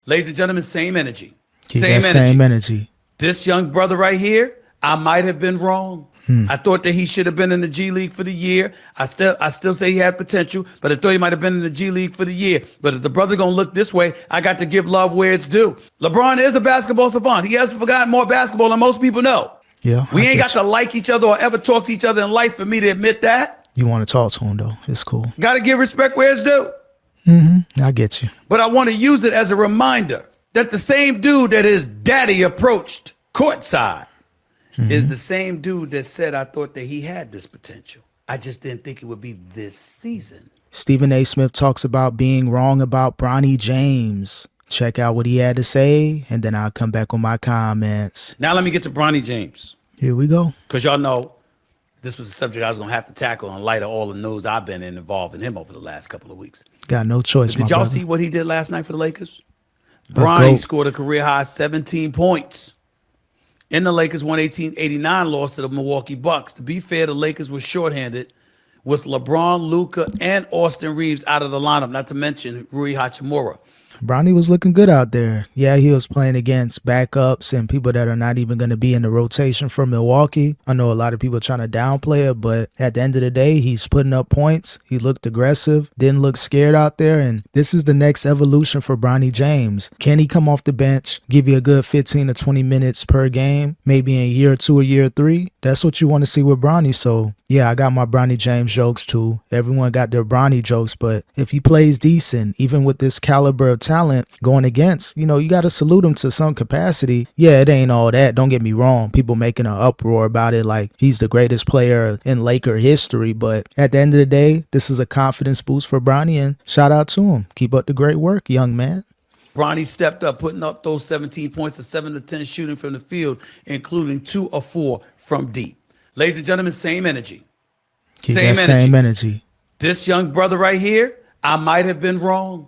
Ladies and gentlemen, same energy. Same energy. This young brother right here, I might have been wrong. I thought that he should have been in the G League for the year. I still say he had potential, but I thought he might have been in the G League for the year. But if the brother gonna look this way, I got to give love where it's due. LeBron is a basketball savant. He has forgotten more basketball than most people know. Yeah, we ain't got to like each other or ever talk to each other in life for me to admit that. You want to talk to him though? It's cool. Got to give respect where it's due. I get you. But I want to use it as a reminder that the same dude that his daddy approached courtside is the same dude that said, I thought that he had this potential. I just didn't think it would be this season. Stephen A. Smith talks about being wrong about Bronny James. Check out what he had to say, and then I'll come back with my comments. Now let me get to Bronny James. Here we go. Because y'all know this was a subject I was going to have to tackle in light of all the news I've been involved in him over the last couple of weeks. Got no choice, Did y'all see what he did last night for the Lakers? Bronny scored a career-high 17 points. In the Lakers 118-89 loss to the Milwaukee Bucks. To be fair, the Lakers were shorthanded with LeBron, Luka, and Austin Reeves out of the lineup, not to mention Rui Hachimura. Bronny was looking good out there. Yeah, he was playing against backups and people that are not even going to be in the rotation for Milwaukee. I know a lot of people trying to downplay it, but at the end of the day, he's putting up points. He looked aggressive, didn't look scared out there, and this is the next evolution for Bronny James. Can he come off the bench, give you a good 15 to 20 minutes per game, maybe in year 2 or year 3? That's what you want to see with Bronny. So, yeah, I got my Bronny James jokes too. Everyone got their Bronny jokes, but if he plays decent, even with this caliber of talent going against, you got to salute him to some capacity. Yeah, it ain't all that. Don't get me wrong. People making an uproar about it like he's the greatest player in Laker history. But at the end of the day, this is a confidence boost for Bronny, and shout out to him. Keep up the great work, young man. Bronny stepped up, putting up those 17 points and 7 to 10 shooting from the field, including 2 or 4 from deep. Ladies and gentlemen, same energy. Same energy. This young brother right here, I might have been wrong.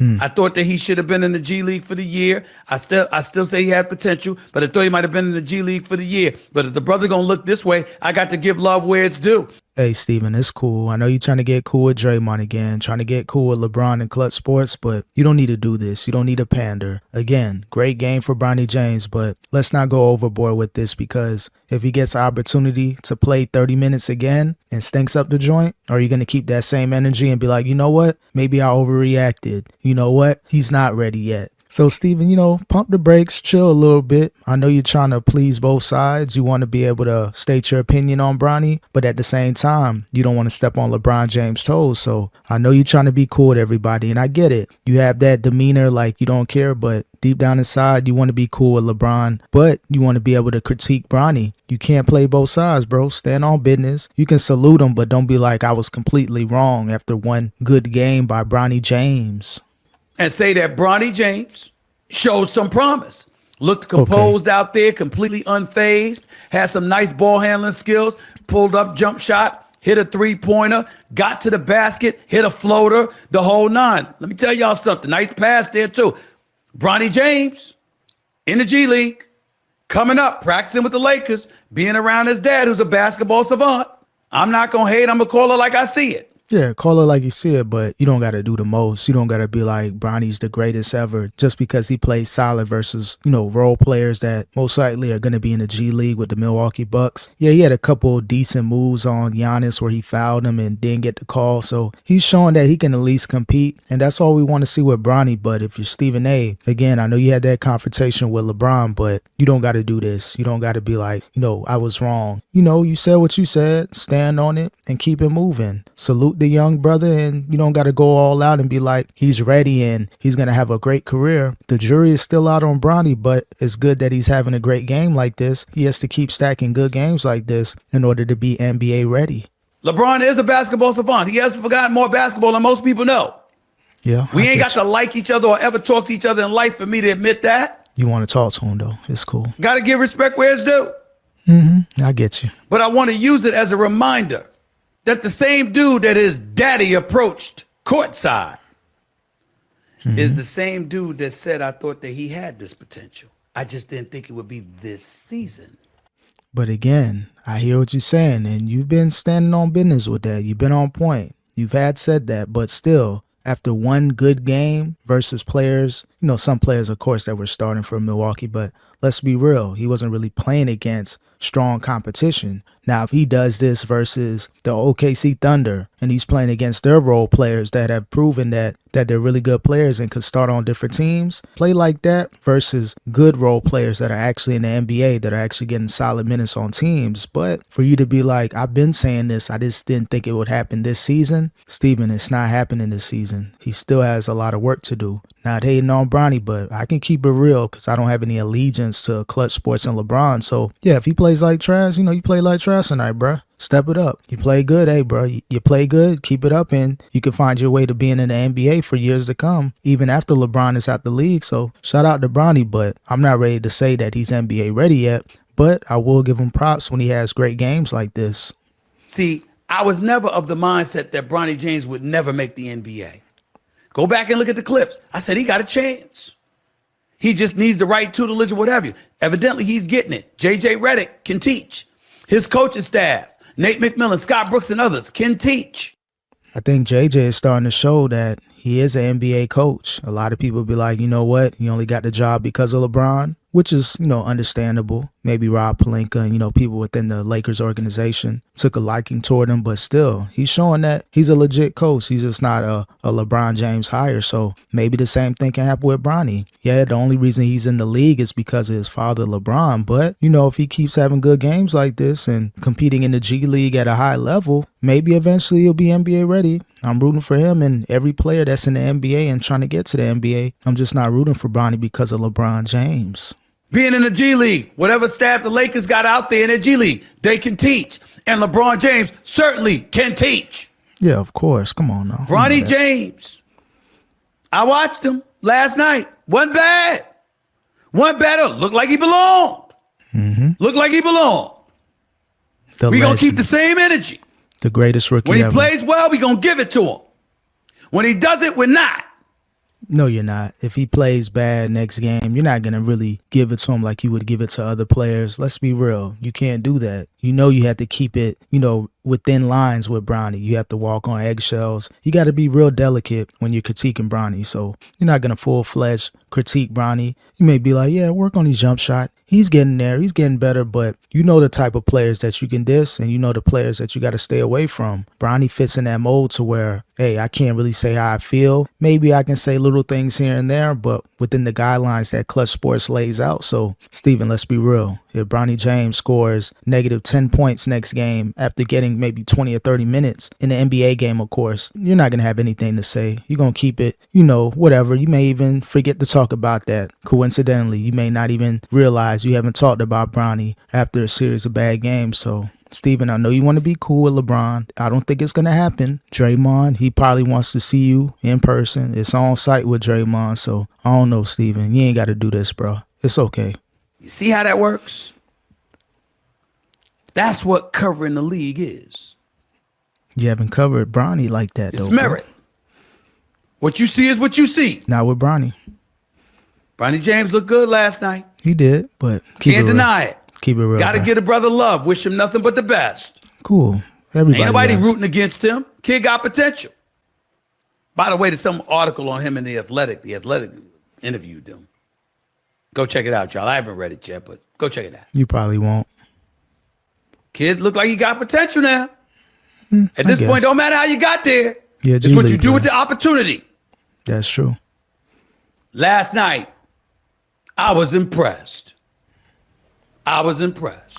I thought that he should have been in the G League for the year. I still say he had potential, but I thought he might have been in the G League for the year. But if the brother gonna look this way, I got to give love where it's due. Hey, Steven, it's cool. I know you're trying to get cool with Draymond again, trying to get cool with LeBron and Clutch Sports, but you don't need to do this. You don't need to pander. Again, great game for Bronny James, but let's not go overboard with this, because if he gets the opportunity to play 30 minutes again and stinks up the joint, are you going to keep that same energy and be like, you know what? Maybe I overreacted. You know what? He's not ready yet. So, Steven, pump the brakes, chill a little bit. I know you're trying to please both sides. You want to be able to state your opinion on Bronny, but at the same time, you don't want to step on LeBron James' toes. So I know you're trying to be cool with everybody, and I get it. You have that demeanor like you don't care, but deep down inside, you want to be cool with LeBron, but you want to be able to critique Bronny. You can't play both sides, bro. Stand on business. You can salute him, but don't be like, I was completely wrong after one good game by Bronny James. And say that Bronny James showed some promise. Looked composed out there, completely unfazed, had some nice ball handling skills, pulled up jump shot, hit a three-pointer, got to the basket, hit a floater, the whole 9. Let me tell y'all something. Nice pass there too. Bronny James in the G League, coming up, practicing with the Lakers, being around his dad who's a basketball savant. I'm not going to hate. I'm going to call it like I see it. Yeah, call it like you see it, but you don't got to do the most. You don't got to be like Bronny's the greatest ever just because he plays solid versus, role players that most likely are going to be in the G League with the Milwaukee Bucks. Yeah, he had a couple decent moves on Giannis where he fouled him and didn't get the call. So he's showing that he can at least compete, and that's all we want to see with Bronny. But if you're Stephen A., again, I know you had that confrontation with LeBron, but you don't got to do this. You don't got to be like, I was wrong. You said what you said, stand on it, and keep it moving. Salute the young brother, and you don't got to go all out and be like he's ready and he's going to have a great career. The jury is still out on Bronny, but it's good that he's having a great game like this. He has to keep stacking good games like this in order to be NBA ready. LeBron is a basketball savant. He hasn't forgotten more basketball than most people know. Yeah, we ain't got to like each other or ever talk to each other in life for me to admit that. You want to talk to him though. It's cool. Got to give respect where it's due. I get you. But I want to use it as a reminder that the same dude that his daddy approached courtside is the same dude that said, I thought that he had this potential. I just didn't think it would be this season. But again, I hear what you're saying, and you've been standing on business with that. You've been on point. You've had said that, but still, after one good game versus players some players, of course, that were starting for Milwaukee, but let's be real, he wasn't really playing against strong competition. Now, if he does this versus the OKC Thunder and he's playing against their role players that have proven that they're really good players and could start on different teams, play like that versus good role players that are actually in the NBA that are actually getting solid minutes on teams. But for you to be like, I've been saying this, I just didn't think it would happen this season. Steven, it's not happening this season. He still has a lot of work to do. Not hating on Bronny, but I can keep it real because I don't have any allegiance to Clutch Sports and LeBron. So, yeah, if he plays like trash, you play like trash tonight, bruh. Step it up. You play good, hey, bro. You play good, keep it up, and you can find your way to being in the NBA for years to come, even after LeBron is out the league. So, shout out to Bronny, but I'm not ready to say that he's NBA ready yet, but I will give him props when he has great games like this. See, I was never of the mindset that Bronny James would never make the NBA. Go back and look at the clips. I said he got a chance. He just needs the right tutelage or whatever. Evidently, he's getting it. J.J. Redick can teach. His coaching staff, Nate McMillan, Scott Brooks, and others can teach. I think JJ is starting to show that he is an NBA coach. A lot of people be like, you know what? You only got the job because of LeBron, which is, understandable. Maybe Rob Pelinka and, people within the Lakers organization took a liking toward him, but still, he's showing that he's a legit coach. He's just not a LeBron James hire. So maybe the same thing can happen with Bronny. Yeah, the only reason he's in the league is because of his father, LeBron. But, if he keeps having good games like this and competing in the G League at a high level, maybe eventually he'll be NBA ready. I'm rooting for him and every player that's in the NBA and trying to get to the NBA. I'm just not rooting for Bronny because of LeBron James. Being in the G League, whatever staff the Lakers got out there in the G League, they can teach. And LeBron James certainly can teach. Yeah, of course. Come on now. Bronny James, I watched him last night. Wasn't bad. Wasn't better. Looked like he belonged. Looked like he belonged. We're going to keep the same energy. The greatest rookie ever. When he ever. plays well, we're going to give it to him. When he doesn't, we're not. No, you're not. If he plays bad next game, you're not going to really give it to him like you would give it to other players. Let's be real. You can't do that. You have to keep it, within lines with Bronny. You have to walk on eggshells. You got to be real delicate when you're critiquing Bronny. So you're not going to full-fledged critique Bronny. You may be like, yeah, work on his jump shot. He's getting there. He's getting better. But the type of players that you can diss and the players that you got to stay away from. Bronny fits in that mold to where, hey, I can't really say how I feel. Maybe I can say little things here and there, but within the guidelines that Clutch Sports lays out. So, Steven, let's be real. If Bronny James scores negative 10 points next game after getting maybe 20 or 30 minutes in the NBA game, of course, you're not going to have anything to say. You're going to keep it, whatever. You may even forget to talk about that. Coincidentally, you may not even realize you haven't talked about Bronny after a series of bad games. So, Steven, I know you want to be cool with LeBron. I don't think it's going to happen. Draymond, he probably wants to see you in person. It's on site with Draymond. So, I don't know, Steven. You ain't got to do this, bro. It's okay. You see how that works? That's what covering the league is. You haven't covered Bronny like that, it's though. It's merit. Bro. What you see is what you see. Not with Bronny. Bronny James looked good last night. He did, but can't deny it. Keep it real. Got to give a brother love. Wish him nothing but the best. Cool. Everybody ain't nobody rooting against him. Kid got potential. By the way, there's some article on him in the Athletic. The Athletic interviewed him. Go check it out, y'all. I haven't read it yet, but go check it out. You probably won't. Kid look like he got potential now. At this point, don't matter how you got there. Yeah, it's what you do with the opportunity. That's true. Last night, I was impressed.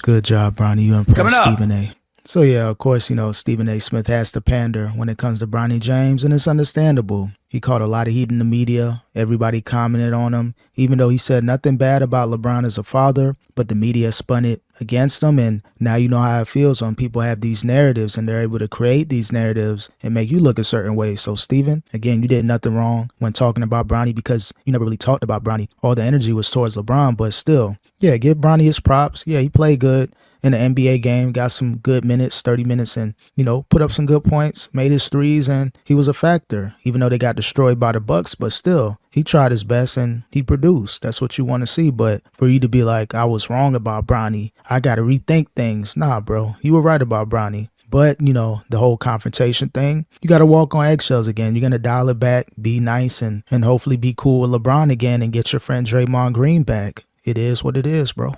Good job, Bronny. You impressed Stephen A. So, yeah, of course, Stephen A. Smith has to pander when it comes to Bronny James, and it's understandable. He caught a lot of heat in the media. Everybody commented on him, even though he said nothing bad about LeBron as a father, but the media spun it against him, and now you know how it feels when people have these narratives and they're able to create these narratives and make you look a certain way. So, Stephen, again, you did nothing wrong when talking about Bronny because you never really talked about Bronny. All the energy was towards LeBron, but still, yeah, give Bronny his props. Yeah, he played good in the NBA game, got some good minutes, 30 minutes, and, put up some good points, made his threes, and he was a factor, even though they got destroyed by the Bucks. But still, he tried his best and he produced. That's what you want to see. But for you to be like, I was wrong about Bronny, I got to rethink things. Nah, bro, you were right about Bronny. But, you know, the whole confrontation thing, you got to walk on eggshells again. You're going to dial it back, be nice, and hopefully be cool with LeBron again and get your friend Draymond Green back. It is what it is, bro.